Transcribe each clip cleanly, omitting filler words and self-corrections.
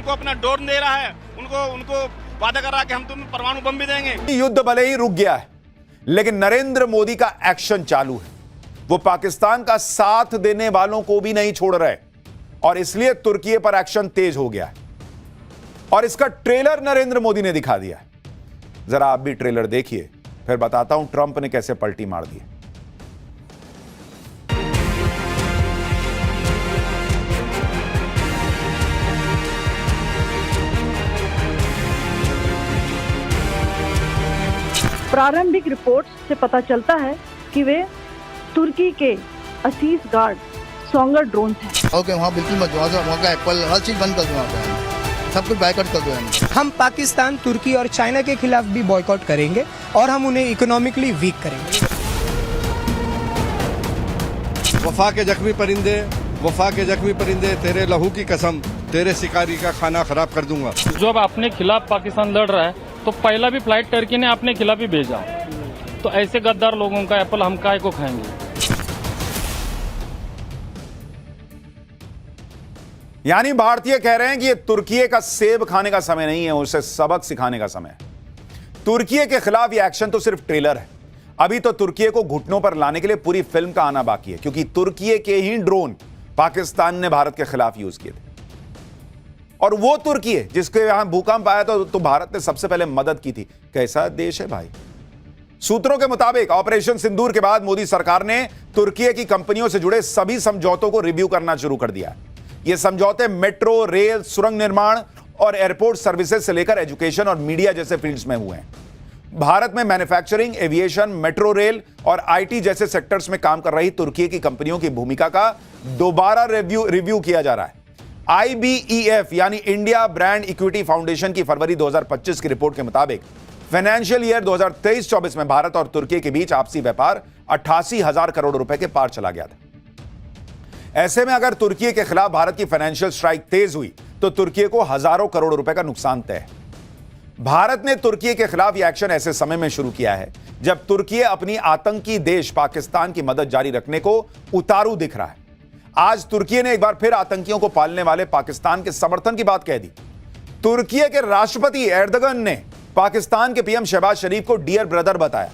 उनको अपना ड्रोन दे रहा है, उनको वादा कर रहा है कि हम तुम्हें परमाणु बम भी देंगे। युद्ध भले ही रुक गया है, लेकिन नरेंद्र मोदी का एक्शन चालू है। वो पाकिस्तान का साथ देने वालों को भी नहीं छोड़ रहे और इसलिए तुर्की पर एक्शन तेज हो गया है और इसका ट्रेलर नरेंद्र मोदी ने दिखा दिया है। जरा आप भी ट्रेलर देखिए, फिर बताता हूं ट्रंप ने कैसे पलटी मार दी। प्रारंभिक रिपोर्ट से पता चलता है कि वे तुर्की के असीस गार्ड सोंगर ड्रोन थे। ओके, वहाँ बिल्कुल मत जाओ, वहाँ का एप्पल हर चीज़ बंद कर दो, वहाँ पे सब कुछ बायकॉट कर दो। हम पाकिस्तान, तुर्की और चाइना के खिलाफ भी बॉयकॉट करेंगे और हम उन्हें इकोनॉमिकली वीक करेंगे। वफा के जख्मी परिंदे, वफा के जख्मी परिंदे, तेरे लहू की कसम, तेरे शिकारी का खाना खराब कर दूंगा। जब अपने खिलाफ पाकिस्तान लड़ रहा है तो पहला भी फ्लाइट टर्की ने अपने खिलाफ ही भेजा, तो ऐसे गद्दार लोगों का एप्पल हम काय को खाएंगे। यानी भारतीय कह रहे हैं कि ये तुर्की का सेब खाने का समय नहीं है, उसे सबक सिखाने का समय है। तुर्की के खिलाफ ये एक्शन तो सिर्फ ट्रेलर है। अभी तो तुर्की को घुटनों पर लाने के लिए पूरी फिल्म का आना बाकी है, क्योंकि तुर्की के ही ड्रोन पाकिस्तान ने भारत के खिलाफ यूज किए थे। और वो तुर्की है जिसके यहां भूकंप आया तो भारत ने सबसे पहले मदद की थी। कैसा देश है भाई। सूत्रों के मुताबिक ऑपरेशन सिंदूर के बाद मोदी सरकार ने तुर्की की कंपनियों से जुड़े सभी समझौतों को रिव्यू करना शुरू कर दिया। ये समझौते मेट्रो, रेल, सुरंग निर्माण और एयरपोर्ट सर्विसेज से लेकर एजुकेशन और मीडिया जैसे फील्ड्स में हुए हैं। भारत में मैन्युफैक्चरिंग, एविएशन, मेट्रो रेल और आईटी जैसे सेक्टर्स में काम कर रही तुर्की की कंपनियों की भूमिका का दोबारा रिव्यू किया जा रहा है। IBEF यानी इंडिया ब्रांड इक्विटी फाउंडेशन की फरवरी 2025 की रिपोर्ट के मुताबिक फाइनेंशियल ईयर 2023-24 में भारत और तुर्की के बीच आपसी व्यापार 88,000 करोड़ रुपए के पार चला गया था। ऐसे में अगर तुर्की के खिलाफ भारत की फाइनेंशियल स्ट्राइक तेज हुई तो तुर्की को हजारों करोड़ रुपए का नुकसान तय है। भारत ने तुर्की के खिलाफ यह एक्शन ऐसे समय में शुरू किया है जब तुर्की अपनी आतंकी देश पाकिस्तान की मदद जारी रखने को उतारू दिख रहा है। आज तुर्की ने एक बार फिर आतंकियों को पालने वाले पाकिस्तान के समर्थन की बात कह दी। तुर्की के राष्ट्रपति एर्दोगन ने पाकिस्तान के पीएम शहबाज शरीफ को डियर ब्रदर बताया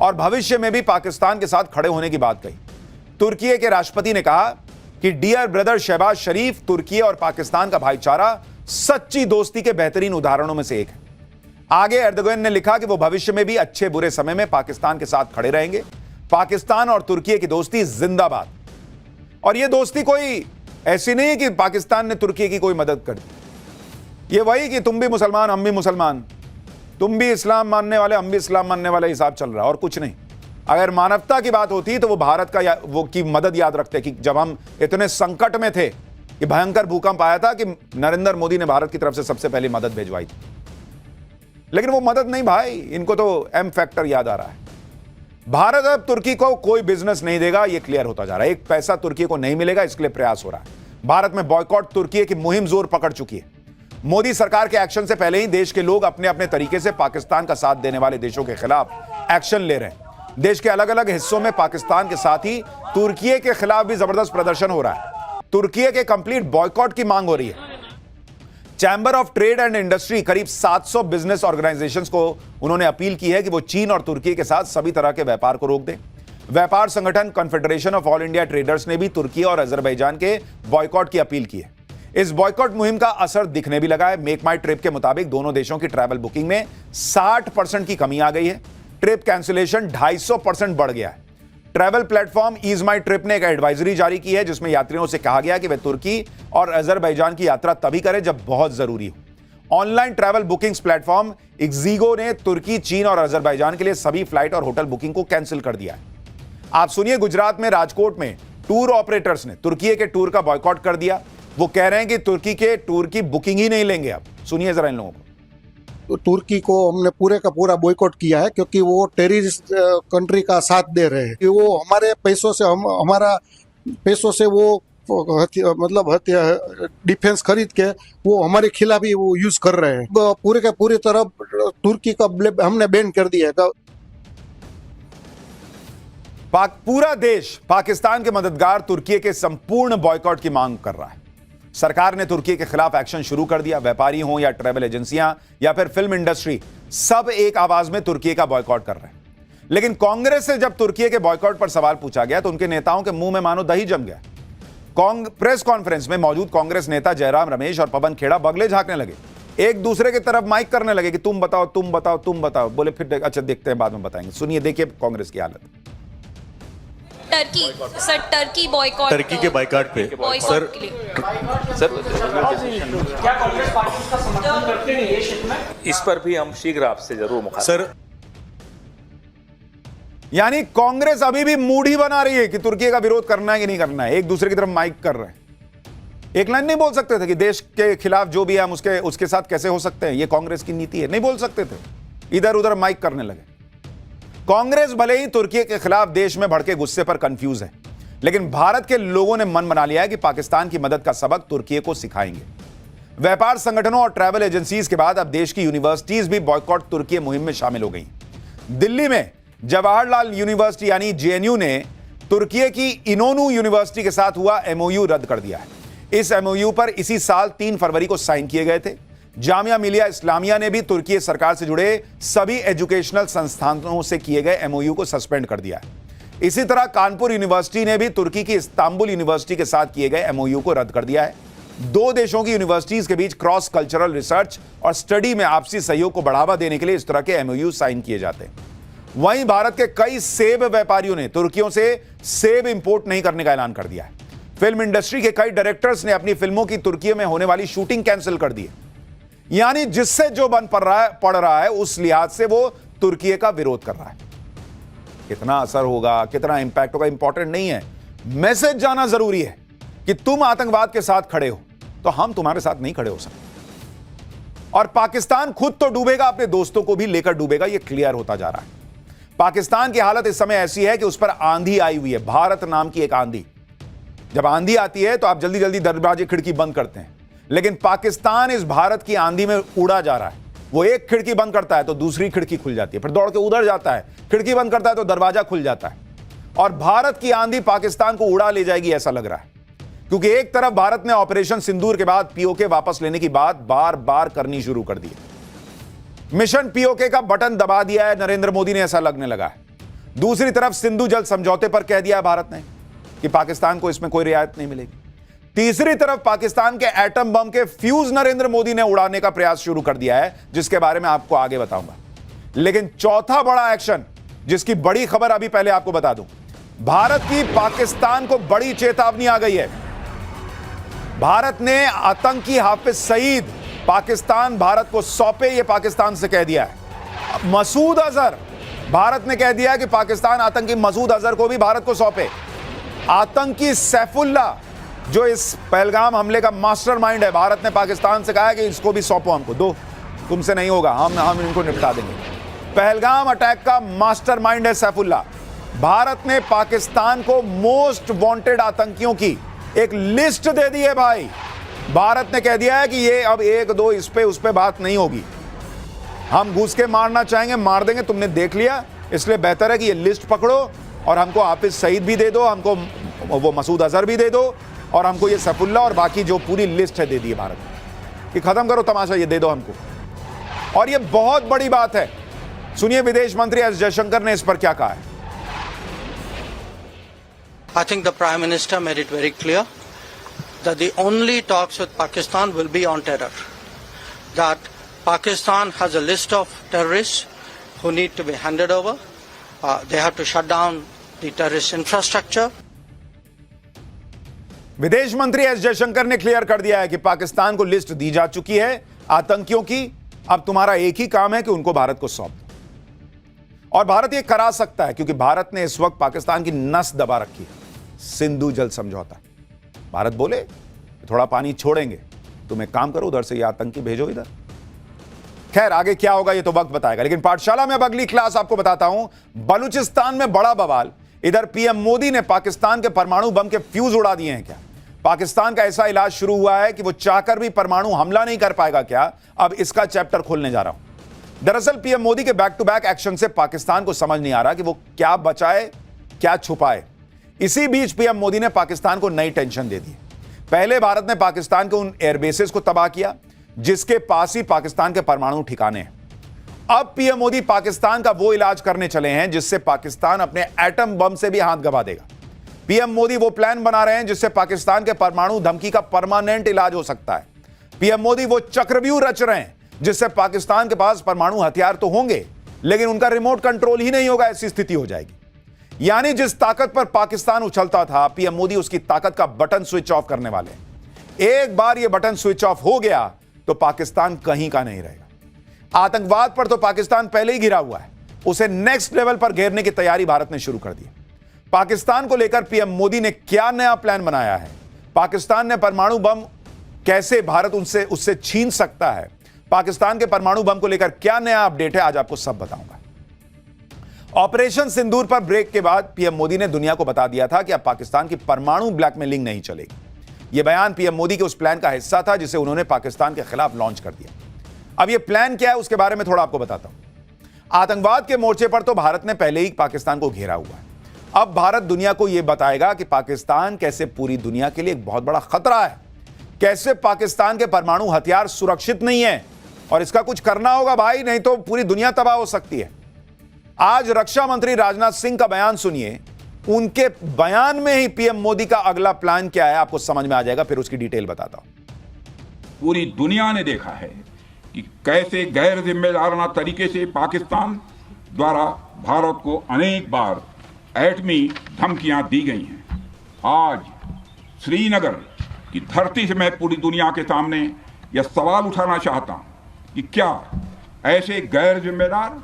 और भविष्य में भी पाकिस्तान के साथ खड़े होने की बात कही। तुर्की के राष्ट्रपति ने कहा कि डियर ब्रदर शहबाज शरीफ तुर्की और पाकिस्तान का भाईचारा सच्ची दोस्ती के बेहतरीन उदाहरणों में से एक है। आगे एर्दोगन ने लिखा कि वो भविष्य में भी अच्छे बुरे समय में पाकिस्तान के साथ खड़े रहेंगे। पाकिस्तान और तुर्की की दोस्ती जिंदाबाद। और ये दोस्ती कोई ऐसी नहीं है कि पाकिस्तान ने तुर्की की कोई मदद कर दी। ये वही कि तुम भी मुसलमान हम भी मुसलमान, तुम भी इस्लाम मानने वाले हम भी इस्लाम मानने वाले हिसाब चल रहा है और कुछ नहीं। अगर मानवता की बात होती तो वो भारत का वो की मदद याद रखते कि जब हम इतने संकट में थे कि भयंकर भूकंप आया था कि नरेंद्र मोदी ने भारत की तरफ से सबसे पहले मदद भिजवाई थी। लेकिन वो मदद नहीं भाई, इनको तो एम फैक्टर याद आ रहा है। भारत अब तुर्की को कोई बिजनेस नहीं देगा, यह क्लियर होता जा रहा है। एक पैसा तुर्की को नहीं मिलेगा, इसके लिए प्रयास हो रहा है। भारत में बॉयकॉट तुर्की की मुहिम जोर पकड़ चुकी है। मोदी सरकार के एक्शन से पहले ही देश के लोग अपने अपने तरीके से पाकिस्तान का साथ देने वाले देशों के खिलाफ एक्शन ले रहे हैं। देश के अलग अलग हिस्सों में पाकिस्तान के साथ ही तुर्की के खिलाफ भी जबरदस्त प्रदर्शन हो रहा है। तुर्की के कंप्लीट बॉयकॉट की मांग हो रही है। Chamber of trade and industry करीब 700 बिजनेस ऑर्गेनाइजेशंस को उन्होंने अपील की है कि वो चीन और तुर्की के साथ सभी तरह के व्यापार को रोक दें। व्यापार संगठन confederation of all India traders ने भी तुर्की और अजरबैजान के बॉयकॉट की अपील की है। इस बॉयकॉट मुहिम का असर दिखने भी लगा है। मेक माई ट्रिप के मुताबिक दोनों देशों की ट्रैवल बुकिंग में 60% की कमी आ गई है। ट्रिप कैंसिलेशन 250% बढ़ गया है। ट्रैवल प्लेटफॉर्म ईज माई ट्रिप ने एक एडवाइजरी जारी की है जिसमें यात्रियों से कहा गया कि वे तुर्की और अजरबैजान की यात्रा तभी करें जब बहुत जरूरी हो। ऑनलाइन ट्रैवल बुकिंग्स प्लेटफॉर्म इक्जिगो ने तुर्की, चीन और अजरबैजान के लिए सभी फ्लाइट और होटल बुकिंग को कैंसिल कर दिया है। आप सुनिए, गुजरात में राजकोट में टूर ऑपरेटर्स ने तुर्की के टूर का बॉयकॉट कर दिया। वो कह रहे हैं कि तुर्की के टूर की बुकिंग ही नहीं लेंगे। अब सुनिए जरा इन लोगों को। तो तुर्की को हमने पूरे का पूरा बॉयकॉट किया है क्योंकि वो टेररिस्ट कंट्री का साथ दे रहे हैं कि वो हमारे पैसों से हमारा पैसों से वो डिफेंस खरीद के वो हमारे खिलाफ ही वो यूज कर रहे हैं। पूरे का पूरी तरह तुर्की का हमने बैन कर दिया है। पूरा देश पाकिस्तान के मददगार तुर्की के संपूर्ण बॉयकॉट की मांग कर रहा है। सरकार ने तुर्की के खिलाफ एक्शन शुरू कर दिया। व्यापारी हों या ट्रैवल एजेंसियां या फिर फिल्म इंडस्ट्री, सब एक आवाज में तुर्की का बॉयकॉट कर रहे हैं। लेकिन कांग्रेस से जब तुर्की के बॉयकॉट पर सवाल पूछा गया तो उनके नेताओं के मुंह में मानो दही जम गया। प्रेस कॉन्फ्रेंस में मौजूद कांग्रेस नेता जयराम रमेश और पवन खेड़ा बगले झांकने लगे, एक दूसरे की तरफ माइक करने लगे कि तुम बताओ, तुम बताओ, तुम बताओ। बोले फिर अच्छा देखते हैं, बाद में बताएंगे। सुनिए, देखिए कांग्रेस की हालत। टर्की बॉयकॉट, टर्की के बाइकआउट पे सर क्या कांग्रेस पार्टी इसका समर्थन करते हैं ये क्षेत्र में? इस पर भी हम शीघ्र आपसे जरूर मुखातिब। सर यानी कांग्रेस अभी भी मूडी बना रही है कि तुर्की का विरोध करना है कि नहीं करना है। एक दूसरे की तरफ माइक कर रहे हैं। एक लाइन नहीं बोल सकते थे कि देश के खिलाफ जो भी है हम उसके साथ कैसे हो सकते हैं, ये कांग्रेस की नीति है। नहीं बोल सकते थे, इधर उधर माइक करने लगे। कांग्रेस भले ही तुर्की के खिलाफ देश में भड़के गुस्से पर कंफ्यूज है, लेकिन भारत के लोगों ने मन बना लिया है कि पाकिस्तान की मदद का सबक तुर्की को सिखाएंगे। व्यापार संगठनों और ट्रैवल एजेंसीज के बाद अब देश की यूनिवर्सिटीज भी बॉयकॉट तुर्की मुहिम में शामिल हो गई। दिल्ली में जवाहरलाल यूनिवर्सिटी यानी जेएनयू ने तुर्की की इनोनू यूनिवर्सिटी के साथ हुआ एमओयू रद्द कर दिया है। इस एमओयू पर इसी साल 3 फरवरी को साइन किए गए थे। जामिया मिलिया इस्लामिया ने भी तुर्की सरकार से जुड़े सभी एजुकेशनल संस्थानों से किए गए एमओयू को सस्पेंड कर दिया है। इसी तरह कानपुर यूनिवर्सिटी ने भी तुर्की की इस्तांबुल यूनिवर्सिटी के साथ किए गए एमओयू को रद्द कर दिया है। दो देशों की यूनिवर्सिटीज के बीच क्रॉस कल्चरल रिसर्च और स्टडी में आपसी सहयोग को बढ़ावा देने के लिए इस तरह के एमओयू साइन किए जाते हैं। वहीं भारत के कई सेब व्यापारियों ने तुर्कियों से सेब इंपोर्ट नहीं करने का ऐलान कर दिया है। फिल्म इंडस्ट्री के कई डायरेक्टर्स ने अपनी फिल्मों की तुर्की में होने वाली शूटिंग कैंसिल कर दी है। यानी जिससे जो बन पड़ रहा है उस लिहाज से वो तुर्की का विरोध कर रहा है। कितना असर होगा, कितना इंपैक्ट होगा, इंपॉर्टेंट नहीं है। मैसेज जाना जरूरी है कि तुम आतंकवाद के साथ खड़े हो तो हम तुम्हारे साथ नहीं खड़े हो सकते। और पाकिस्तान खुद तो डूबेगा, अपने दोस्तों को भी लेकर डूबेगा, यह क्लियर होता जा रहा है। पाकिस्तान की हालत इस समय ऐसी है कि उस पर आंधी आई हुई है, भारत नाम की एक आंधी। जब आंधी आती है तो आप जल्दी जल्दी दरवाजे खिड़की बंद करते हैं, लेकिन पाकिस्तान इस भारत की आंधी में उड़ा जा रहा है। वो एक खिड़की बंद करता है तो दूसरी खिड़की खुल जाती है, फिर दौड़ के उधर जाता है, खिड़की बंद करता है तो दरवाजा खुल जाता है। और भारत की आंधी पाकिस्तान को उड़ा ले जाएगी ऐसा लग रहा है, क्योंकि एक तरफ भारत ने ऑपरेशन सिंदूर के बाद पीओके वापस लेने की बात बार बार करनी शुरू कर दी है। मिशन पीओके का बटन दबा दिया है नरेंद्र मोदी ने, ऐसा लगने लगा है। दूसरी तरफ सिंधु जल समझौते पर कह दिया है भारत ने कि पाकिस्तान को इसमें कोई रियायत नहीं मिलेगी। तीसरी तरफ पाकिस्तान के एटम बम के फ्यूज नरेंद्र मोदी ने उड़ाने का प्रयास शुरू कर दिया है, जिसके बारे में आपको आगे बताऊंगा। लेकिन चौथा बड़ा एक्शन, जिसकी बड़ी खबर अभी पहले आपको बता दूं, भारत की पाकिस्तान को बड़ी चेतावनी आ गई है। भारत ने आतंकी हाफिज सईद पाकिस्तान भारत को सौंपे, यह पाकिस्तान से कह दिया है। मसूद अजहर, भारत ने कह दिया है कि पाकिस्तान आतंकी मसूद अजहर को भी भारत को सौंपे। आतंकी सैफुल्लाह, जो इस पहलगाम हमले का मास्टरमाइंड है, भारत ने पाकिस्तान से कहा है कि इसको भी सौंपो, हमको दो, तुमसे नहीं होगा, हम इनको निपटा देंगे। पहलगाम अटैक का मास्टरमाइंड है सैफुल्लाह। भारत ने पाकिस्तान को मोस्ट वांटेड आतंकियों की एक लिस्ट दे दी है भाई। भारत ने कह दिया है कि ये अब एक दो इस पे उस पे बात नहीं होगी, हम घुस के मारना चाहेंगे मार देंगे, तुमने देख लिया, इसलिए बेहतर है कि ये लिस्ट पकड़ो और हमको हाफिज सईद भी दे दो, हमको वो मसूद अजहर भी दे दो, और हमको ये सैफुल्लाह और बाकी जो पूरी लिस्ट है दे दी है भारत कि खत्म करो तमाशा, ये दे दो हमको। और ये बहुत बड़ी बात है। सुनिए विदेश मंत्री एस जयशंकर ने इस पर क्या कहा है। I think the Prime Minister made it very clear that the only talks with Pakistan will be on terror. That Pakistan has a list of terrorists who need to be handed over. They have to shut down the terrorist infrastructure. विदेश मंत्री S Jaishankar ने clear कर दिया है कि पाकिस्तान को list दी जा चुकी है आतंकियों की, अब तुम्हारा एक ही काम है कि उनको भारत को सौंप दो। और भारत ये करा सकता है क्योंकि भारत ने इस वक्त पाकिस्तान की नस दबा रखी है, सिंधु जल समझौता। भारत बोले थोड़ा पानी छोड़ेंगे, तुम एक काम करो, उधर से ये आतंकी भेजो इधर। खैर आगे क्या होगा ये तो वक्त बताएगा, लेकिन पाठशाला में अब अगली क्लास आपको बताता हूं। बलूचिस्तान में बड़ा बवाल, इधर पीएम मोदी ने पाकिस्तान के परमाणु बम के फ्यूज उड़ा दिए हैं क्या? पाकिस्तान का ऐसा इलाज शुरू हुआ है कि वो चाहकर भी परमाणु हमला नहीं कर पाएगा क्या? अब इसका चैप्टर खोलने जा रहा हूं। दरअसल पीएम मोदी के बैक टू बैक एक्शन से पाकिस्तान को समझ नहीं आ रहा कि वो क्या बचाए क्या छुपाए। इसी बीच पीएम मोदी ने पाकिस्तान को नई टेंशन दे दी। पहले भारत ने पाकिस्तान के उन एयरबेसेस को तबाह किया जिसके पास ही पाकिस्तान के परमाणु ठिकाने हैं। अब पीएम मोदी पाकिस्तान का वो इलाज करने चले हैं जिससे पाकिस्तान अपने एटम बम से भी हाथ गवा देगा। पीएम मोदी वो प्लान बना रहे हैं जिससे पाकिस्तान के परमाणु धमकी का परमानेंट इलाज हो सकता है। पीएम मोदी वो चक्रव्यूह रच रहे हैं जिससे पाकिस्तान के पास परमाणु हथियार तो होंगे लेकिन उनका रिमोट कंट्रोल ही नहीं होगा, ऐसी स्थिति हो जाएगी। यानी जिस ताकत पर पाकिस्तान उछलता था, पीएम मोदी उसकी ताकत का बटन स्विच ऑफ करने वाले हैं। एक बार यह बटन स्विच ऑफ हो गया तो पाकिस्तान कहीं का नहीं रहेगा। आतंकवाद पर तो पाकिस्तान पहले ही घिरा हुआ है, उसे नेक्स्ट लेवल पर घेरने की तैयारी भारत ने शुरू कर दी। पाकिस्तान को लेकर पीएम मोदी ने क्या नया प्लान बनाया है, पाकिस्तान ने परमाणु बम कैसे भारत उससे छीन सकता है, पाकिस्तान के परमाणु बम को लेकर क्या नया अपडेट है, आज आपको सब बताऊंगा। ऑपरेशन सिंदूर पर ब्रेक के बाद पीएम मोदी ने दुनिया को बता दिया था कि अब पाकिस्तान की परमाणु ब्लैकमेलिंग नहीं चलेगी। यह बयान पीएम मोदी के उस प्लान का हिस्सा था जिसे उन्होंने पाकिस्तान के खिलाफ लॉन्च कर दिया। अब यह प्लान क्या है उसके बारे में थोड़ा आपको बताता हूं। आतंकवाद के मोर्चे पर तो भारत ने पहले ही पाकिस्तान को घेरा हुआ है। अब भारत दुनिया को यह बताएगा कि पाकिस्तान कैसे पूरी दुनिया के लिए एक बहुत बड़ा खतरा है, कैसे पाकिस्तान के परमाणु हथियार सुरक्षित नहीं है और इसका कुछ करना होगा भाई, नहीं तो पूरी दुनिया तबाह हो सकती है। आज रक्षा मंत्री राजनाथ सिंह का बयान सुनिए, उनके बयान में ही पीएम मोदी का अगला प्लान क्या है आपको समझ में आ जाएगा, फिर उसकी डिटेल बताता हूं। पूरी दुनिया ने देखा है कि कैसे गैर जिम्मेदाराना तरीके से पाकिस्तान द्वारा भारत को अनेक बार एटमी धमकियां दी गई हैं। आज श्रीनगर की धरती से मैं पूरी दुनिया के सामने यह सवाल उठाना चाहता हूं कि क्या ऐसे गैर जिम्मेदार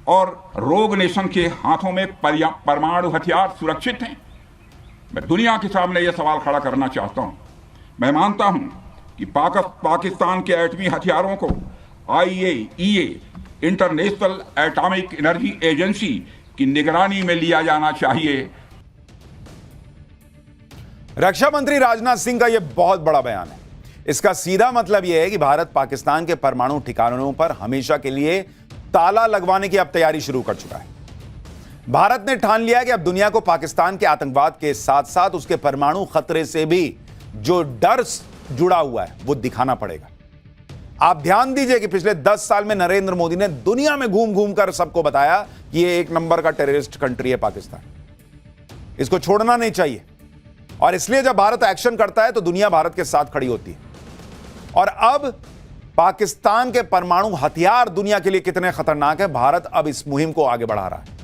और रोग नेशन के हाथों में परमाणु हथियार सुरक्षित हैं? मैं दुनिया के सामने यह सवाल खड़ा करना चाहता हूं। मैं मानता हूं कि पाकिस्तान के एटमी हथियारों को IAEA international atomic energy agency की निगरानी में लिया जाना चाहिए। रक्षा मंत्री राजनाथ सिंह का यह बहुत बड़ा बयान है। इसका सीधा मतलब यह है कि भारत पाकिस्तान के परमाणु ठिकानों पर हमेशा के लिए ताला लगवाने की अब तैयारी शुरू कर चुका है। भारत ने ठान लिया है कि अब दुनिया को पाकिस्तान के आतंकवाद के साथ साथ उसके परमाणु खतरे से भी जो डर जुड़ा हुआ है वो दिखाना पड़ेगा। आप ध्यान दीजिए कि पिछले 10 साल में नरेंद्र मोदी ने दुनिया में घूम घूम कर सबको बताया कि ये एक नंबर का टेररिस्ट कंट्री है पाकिस्तान, इसको छोड़ना नहीं चाहिए। और इसलिए जब भारत एक्शन करता है तो दुनिया भारत के साथ खड़ी होती है। और अब पाकिस्तान के परमाणु हथियार दुनिया के लिए कितने खतरनाक है, भारत अब इस मुहिम को आगे बढ़ा रहा है।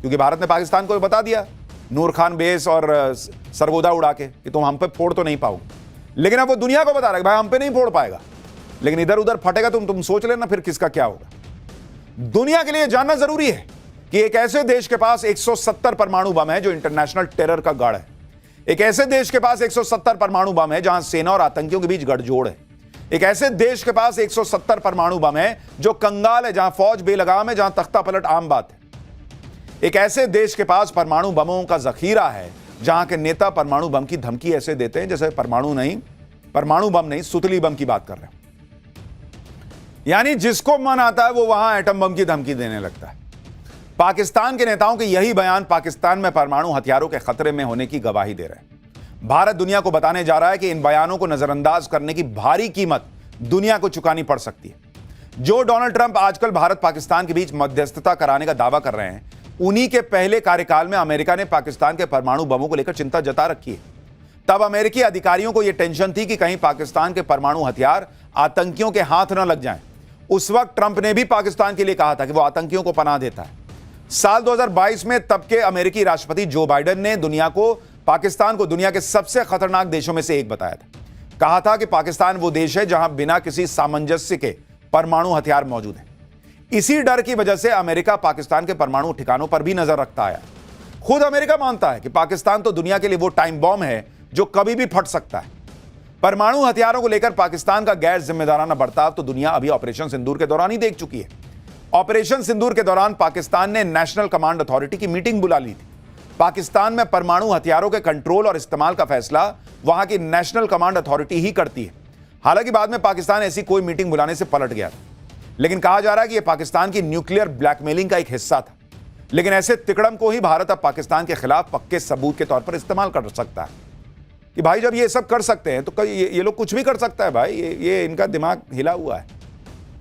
क्योंकि भारत ने पाकिस्तान को बता दिया नूर खान बेस और सरगोदा उड़ा के कि तुम हम पे फोड़ तो नहीं पाओगे, लेकिन अब वो दुनिया को बता रहा है भाई हम पे नहीं फोड़ पाएगा, लेकिन इधर उधर फटेगा तुम सोच लेना फिर किसका क्या होगा। दुनिया के लिए जानना जरूरी है कि एक ऐसे देश के पास 170 परमाणु बम है जो इंटरनेशनल टेरर का गढ़ है। एक ऐसे देश के पास 170 परमाणु बम है जहां सेना और आतंकियों के बीच गठजोड़ है। एक ऐसे देश के पास 170 परमाणु बम है जो कंगाल है, जहां फौज बेलगाम है, जहां तख्ता पलट आम बात है। एक ऐसे देश के पास परमाणु बमों का जखीरा है जहां के नेता परमाणु बम की धमकी ऐसे देते हैं जैसे परमाणु बम नहीं सुतली बम की बात कर रहे हैं। यानी जिसको मन आता है वो वहां एटम बम की धमकी देने लगता है। पाकिस्तान के नेताओं के यही बयान पाकिस्तान में परमाणु हथियारों के खतरे में होने की गवाही दे रहे हैं। भारत दुनिया को बताने जा रहा है कि इन बयानों को नजरअंदाज करने की भारी कीमत दुनिया को चुकानी पड़ सकती है। जो डोनाल्ड ट्रंप आजकल भारत पाकिस्तान के बीच मध्यस्थता कराने का दावा कर रहे हैं, उन्हीं के पहले कार्यकाल में अमेरिका ने पाकिस्तान के परमाणु बमों को लेकर चिंता जता रखी है। तब अमेरिकी अधिकारियों को यह टेंशन थी कि कहीं पाकिस्तान के परमाणु हथियार आतंकियों के हाथ न लग जाएं। उस वक्त ट्रंप ने भी पाकिस्तान के लिए कहा था कि वो आतंकियों को पनाह देता है। साल 2022 में तब के अमेरिकी राष्ट्रपति जो बाइडेन ने पाकिस्तान को दुनिया के सबसे खतरनाक देशों में से एक बताया था। कहा था कि पाकिस्तान वो देश है जहां बिना किसी सामंजस्य के परमाणु हथियार मौजूद हैं। इसी डर की वजह से अमेरिका पाकिस्तान के परमाणु ठिकानों पर भी नजर रखता आया। खुद अमेरिका मानता है कि पाकिस्तान तो दुनिया के लिए वो टाइम बॉम्ब है जो कभी भी फट सकता है। परमाणु हथियारों को लेकर पाकिस्तान का गैर जिम्मेदाराना बर्ताव तो दुनिया अभी ऑपरेशन सिंदूर के दौरान ही देख चुकी है। ऑपरेशन सिंदूर के दौरान पाकिस्तान ने नेशनल कमांड अथॉरिटी की मीटिंग बुला ली थी। पाकिस्तान में परमाणु हथियारों के कंट्रोल और इस्तेमाल का फैसला वहां की नेशनल कमांड अथॉरिटी ही करती है। हालांकि बाद में पाकिस्तान ऐसी कोई मीटिंग बुलाने से पलट गया था, लेकिन कहा जा रहा है कि यह पाकिस्तान की न्यूक्लियर ब्लैकमेलिंग का एक हिस्सा था। लेकिन ऐसे तिकड़म को ही भारत अब पाकिस्तान के खिलाफ पक्के सबूत के तौर पर इस्तेमाल कर सकता है। कि भाई जब ये सब कर सकते हैं तो ये लोग कुछ भी कर सकता है भाई, ये इनका दिमाग हिला हुआ है।